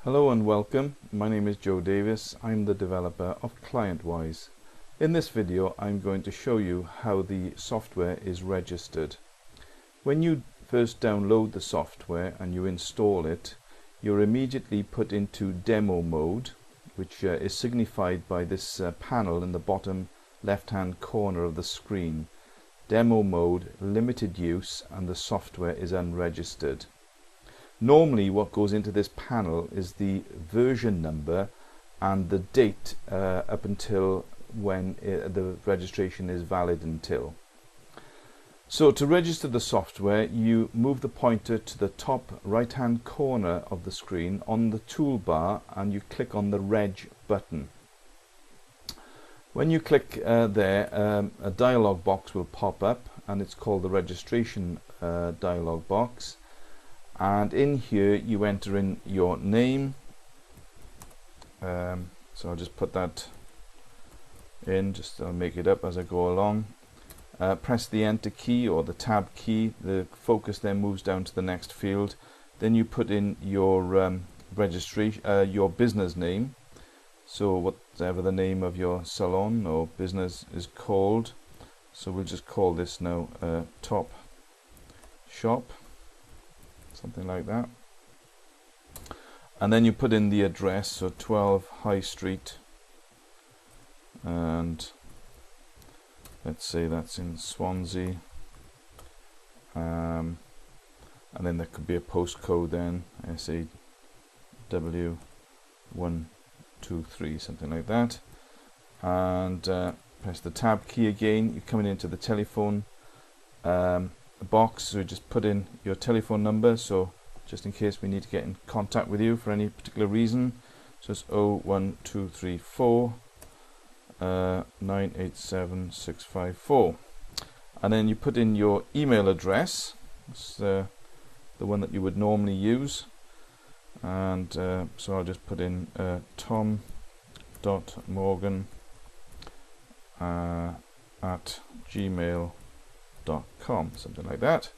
Hello and welcome. My name is Joe Davis. I'm the developer of ClientWise. In this video I'm going to show you how the software is registered. When you first download the software and you install it, you're immediately put into demo mode, which is signified by this panel in the bottom left hand corner of the screen. Demo mode, limited use, and the software is unregistered. Normally what goes into this panel is the version number and the date up until when the registration is valid until. So to register the software, you move the pointer to the top right hand corner of the screen on the toolbar and you click on the Reg button. When you click there, a dialog box will pop up and it's called the registration dialog box. And in here you enter in your name, so I'll just put that in, I'll make it up as I go along. Press the enter key or the tab key, the focus then moves down to the next field. Then you put in your registration, your business name, so whatever the name of your salon or business is called. So we'll just call this now Top Shop. Something like that, and then you put in the address, so 12 High Street, and let's say that's in Swansea, and then there could be a postcode then, SAW123, something like that, and press the tab key again. You're coming into the telephone box, so just put in your telephone number, so just in case we need to get in contact with you for any particular reason. So it's 01234 987 654, and then you put in your email address. It's the one that you would normally use, and so I'll just put in tom.morgan at gmail.com, something like that.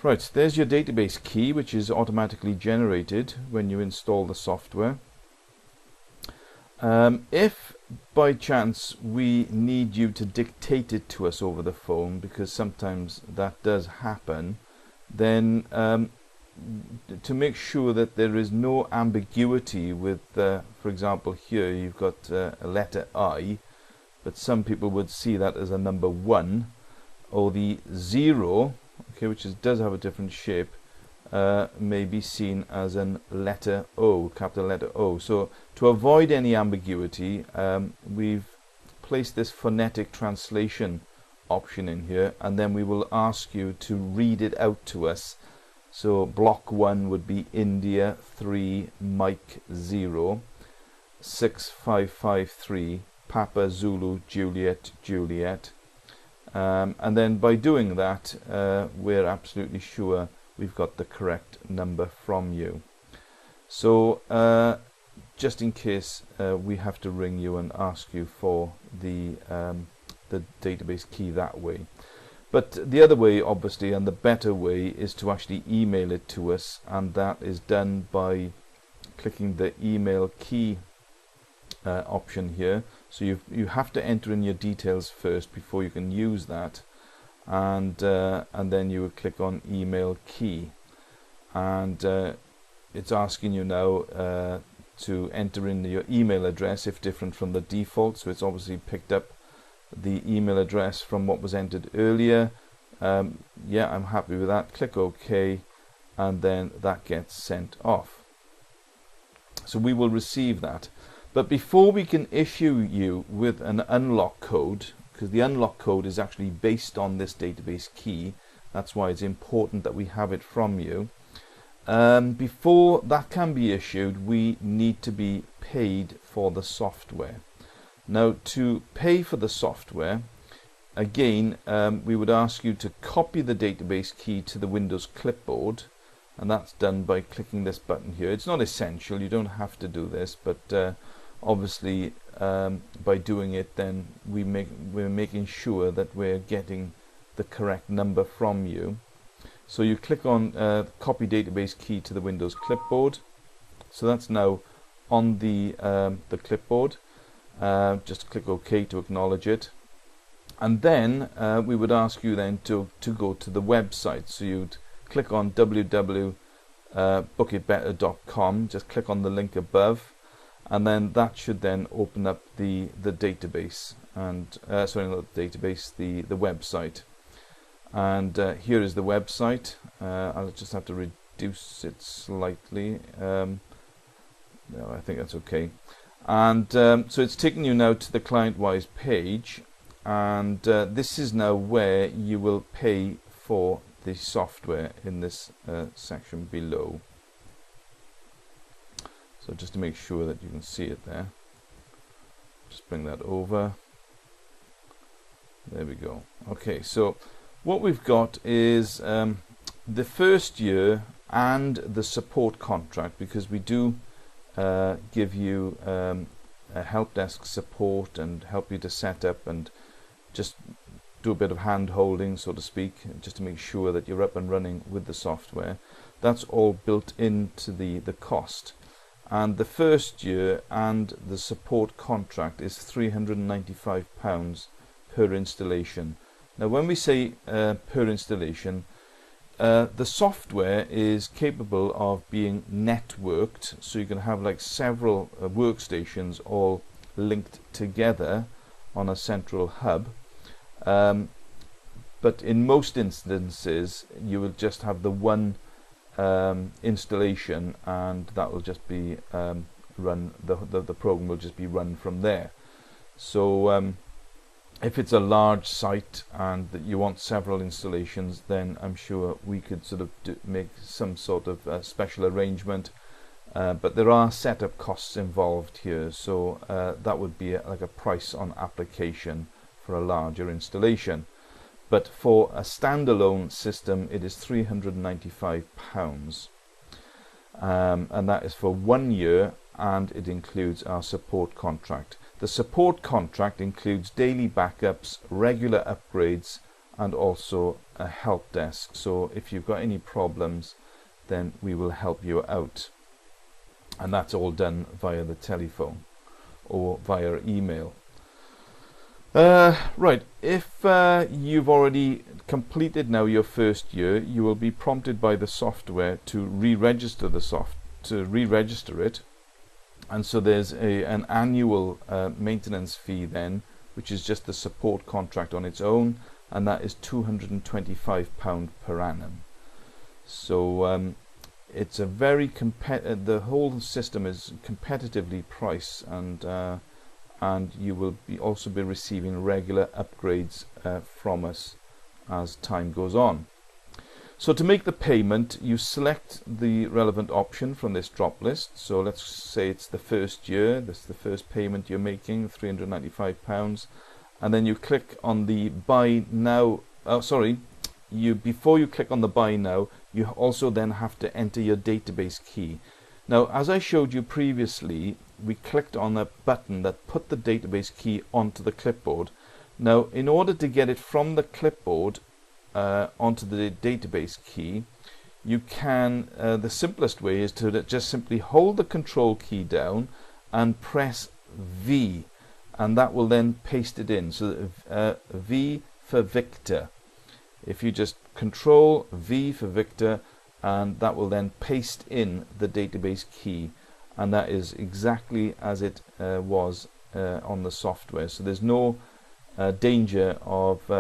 Right, there's your database key, which is automatically generated when you install the software. If by chance we need you to dictate it to us over the phone, because sometimes that does happen, then to make sure that there is no ambiguity with, for example, here you've got a letter I, but some people would see that as a number 1, or the 0, okay, which does have a different shape, may be seen as a letter O, capital letter O. So to avoid any ambiguity, we've placed this phonetic translation option in here, and then we will ask you to read it out to us. So block 1 would be India 3 Mike 0 6553 Papa Zulu Juliet Juliet, and then by doing that we're absolutely sure we've got the correct number from you. So just in case we have to ring you and ask you for the database key that way. But the other way, obviously, and the better way, is to actually email it to us, and that is done by clicking the email key option here. So you have to enter in your details first before you can use that, and then you would click on email key, and it's asking you now to enter in your email address if different from the default. So it's obviously picked up the email address from what was entered earlier. Yeah, I'm happy with that. Click OK, and then that gets sent off. So we will receive that. But before we can issue you with an unlock code, because the unlock code is actually based on this database key, that's why it's important that we have it from you. Before that can be issued, we need to be paid for the software. Now, to pay for the software, again, we would ask you to copy the database key to the Windows clipboard, and that's done by clicking this button here. It's not essential, you don't have to do this, but obviously by doing it, then we're making sure that we're getting the correct number from you. So you click on copy database key to the Windows clipboard. So that's now on the clipboard. Just click OK to acknowledge it. And then we would ask you then to go to the website. So you'd click on www.bookitbetter.com. Just click on the link above, and then that should then open up the database, and sorry, not the database, the website. And here is the website. I'll just have to reduce it slightly. No, I think that's okay. And so it's taking you now to the ClientWise page, and this is now where you will pay for the software in this section below. So just to make sure that you can see it there, just bring that over. There we go. Okay, so what we've got is the first year and the support contract, because we do give you a help desk support and help you to set up and just do a bit of hand holding, so to speak, just to make sure that you're up and running with the software. That's all built into the cost. And the first year and the support contract is £395 per installation. Now when we say per installation, the software is capable of being networked, so you can have like several workstations all linked together on a central hub. But in most instances you will just have the one installation, and that will just be run, the program will just be run from there. So if it's a large site and that you want several installations, then I'm sure we could sort of make some sort of special arrangement, but there are setup costs involved here, so that would be like a price on application for a larger installation. But for a standalone system it is £395, and that is for 1 year, and it includes our support contract. The support contract includes daily backups, regular upgrades, and also a help desk. So if you've got any problems, then we will help you out. And that's all done via the telephone or via email. Right, if you've already completed now your first year, you will be prompted by the software to re-register it. And so there's an annual maintenance fee then, which is just the support contract on its own, and that is £225 per annum. So it's a very the whole system is competitively priced, and you will also be receiving regular upgrades from us as time goes on. So to make the payment, you select the relevant option from this drop list. So let's say it's the first year, that's the first payment you're making, £395, and then you click on the buy now. Before you click on the buy now, you also then have to enter your database key. Now, as I showed you previously, we clicked on a button that put the database key onto the clipboard. Now, in order to get it from the clipboard onto the database key, you can, the simplest way is to just simply hold the control key down and press V, and that will then paste it in. So V for Victor. If you just control V for Victor, and that will then paste in the database key, and that is exactly as it was on the software. So there's no danger of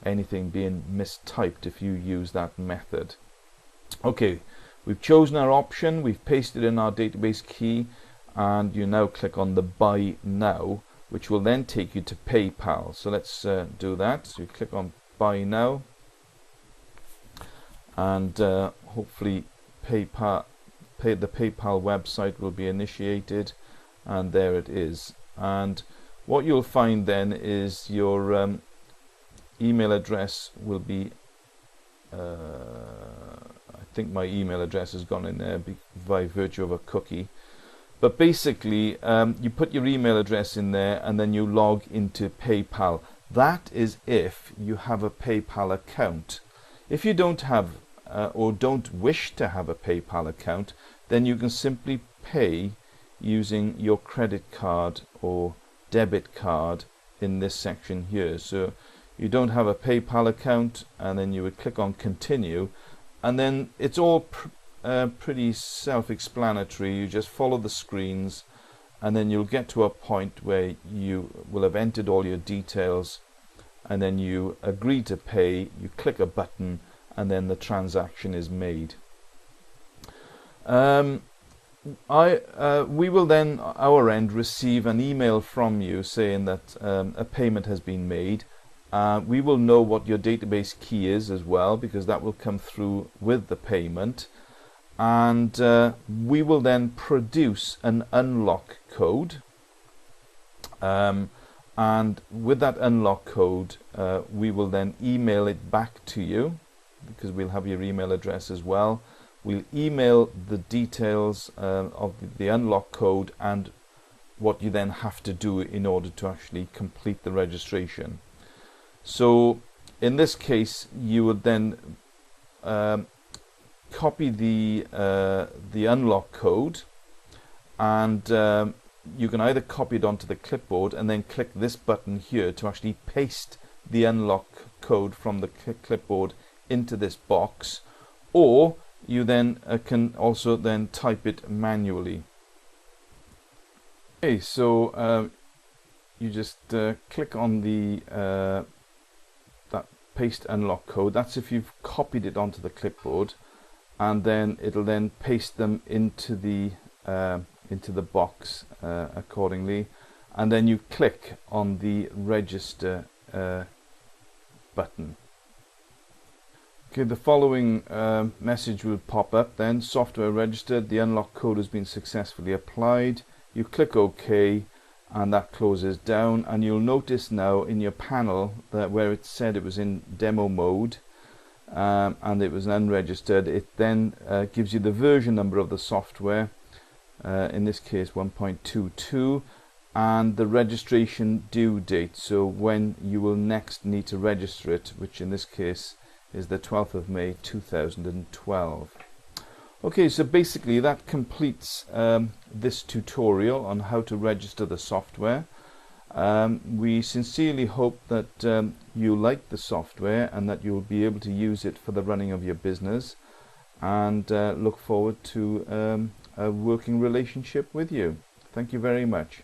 anything being mistyped if you use that method. Okay, we've chosen our option, we've pasted in our database key, and you now click on the buy now, which will then take you to PayPal. So let's do that. So you click on buy now, and hopefully the PayPal website will be initiated, and there it is. And what you'll find then is your email address will be, I think my email address has gone in there by virtue of a cookie. But basically, you put your email address in there, and then you log into PayPal. That is if you have a PayPal account. If you don't have or don't wish to have a PayPal account, then you can simply pay using your credit card or debit card in this section here. So you don't have a PayPal account, and then you would click on continue, and then it's all pretty self-explanatory. You just follow the screens, and then you'll get to a point where you will have entered all your details, and then you agree to pay, you click a button, and then the transaction is made. We will then, our end, receive an email from you saying that a payment has been made. We will know what your database key is as well, because that will come through with the payment. And we will then produce an unlock code. And with that unlock code, we will then email it back to you, because we'll have your email address as well. We'll email the details of the unlock code and what you then have to do in order to actually complete the registration. So in this case, you would then copy the unlock code, and you can either copy it onto the clipboard and then click this button here to actually paste the unlock code from the clipboard into this box, or you then can also then type it manually. Okay, so you just click on the that paste unlock code. That's if you've copied it onto the clipboard, and then it'll then paste them into the box accordingly, and then you click on the register button. Okay, the following message will pop up then. Software registered, the unlock code has been successfully applied. You click OK, and that closes down, and you'll notice now in your panel that where it said it was in demo mode and it was unregistered, it then gives you the version number of the software, in this case 1.22, and the registration due date, so when you will next need to register it, which in this case is the 12th of May 2012. Okay, so basically that completes this tutorial on how to register the software. We sincerely hope that you like the software and that you'll be able to use it for the running of your business, and look forward to a working relationship with you. Thank you very much.